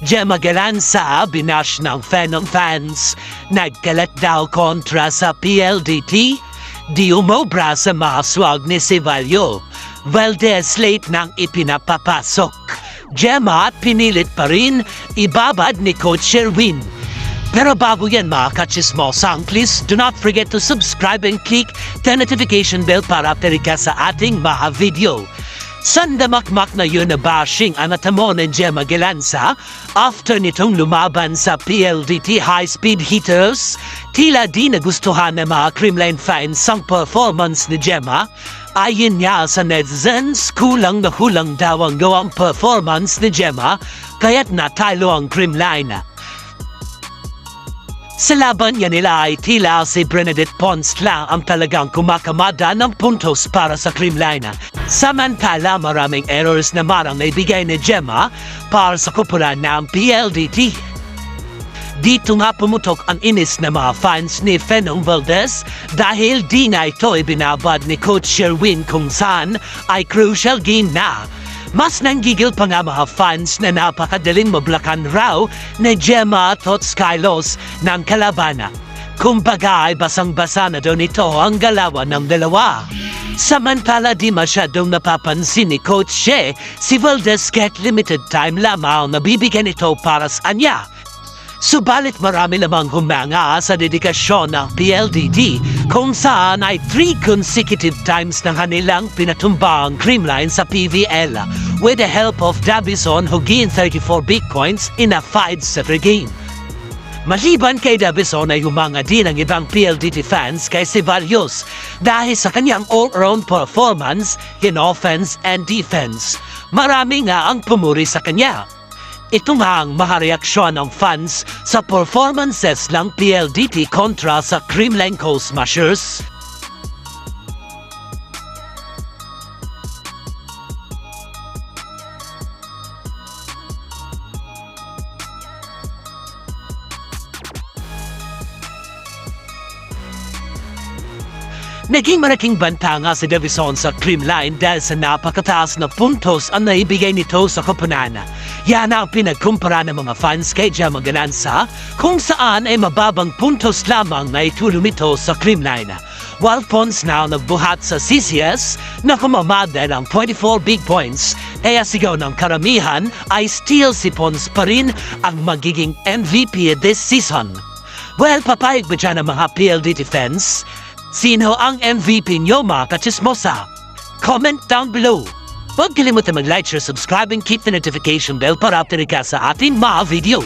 Gemma Galanza binash ng Phenom fans. Nagkalat daw kontra sa PLDT. Di umobra sa maswag ni Cevallo. Valdez late nang ipinapapasok. Gemma pinilit pa rin ibabad ni Coach Sherwin. Pero bago yan mga kachismosang, please do not forget to subscribe and click the notification bell para update ka sa ating mga video. Sandamakmak na yun na bashing ang natamo ni Gemma Galanza after nitong lumaban sa PLDT high-speed hitters. Tila di nagustuhan ng mga Creamline fans ang performance ni Gemma. Ayon niya sa netizens, kulang na hulang daw ang gawang performance ni Gemma kaya't natalo ang Creamline. Sa laban niya nila ay tila si Bernadette Pons lang ang talagang kumakamada ng puntos para sa Creamline. Samantala maraming errors naman ang naibigay ni Gemma para sa kupunan ng PLDT. Dito nga pumutok ang inis ng mga fans ni Phenom Valdez dahil di na ito ibinabad ni Coach Sherwin kung saan ay crucial game na. Mas nanggigil pa nga mga fans na napakadaling mablakan raw ni Gemma at Skylos ng kalabana. Kumbaga ay basang-basa na daw nito ang galawan ng dalawa. Samantala di masyadong napapansin ni Coach She, si Valdez kahit limited time lamang nabibigyan ito para sa kanya. Subalit marami lamang humanga sa dedikasyon ng PLDT kung saan ay 3 consecutive times na kanilang pinatumba ang Creamline sa PVL with the help of Davison who gained 34 big points in a 5-setter game. Maliban kay Davison ay humanga din ang ibang PLDT fans kay Cevallos dahil sa kanyang all-around performance in offense and defense. Marami nga ang pumuri sa kanya. Ito nga ang mga reaksyon ng fans sa performances ng PLDT kontra sa Creamline Coast Smashers. Naging malaking banta nga si Davison sa Creamline dahil sa napakataas na puntos ang naibigay nito sa koponan. Yan ang pinagkumpara ng mga fans kay Gemma Galanza kung saan ay mababang puntos lamang na itulong ito sa Creamline. While Pons now nagbuhat sa CCS na kumamada ng 24 big points, kaya sigaw ng karamihan ay still si Pons pa rin ang magiging MVP this season. Well, papayag ba dyan ang mga PLDT fans? Sino ang MVP nyo mga kachismosa? Comment down below. Huwag kalimutan mag-like, share, subscribe, and keep the notification bell para update ka sa ating mga video.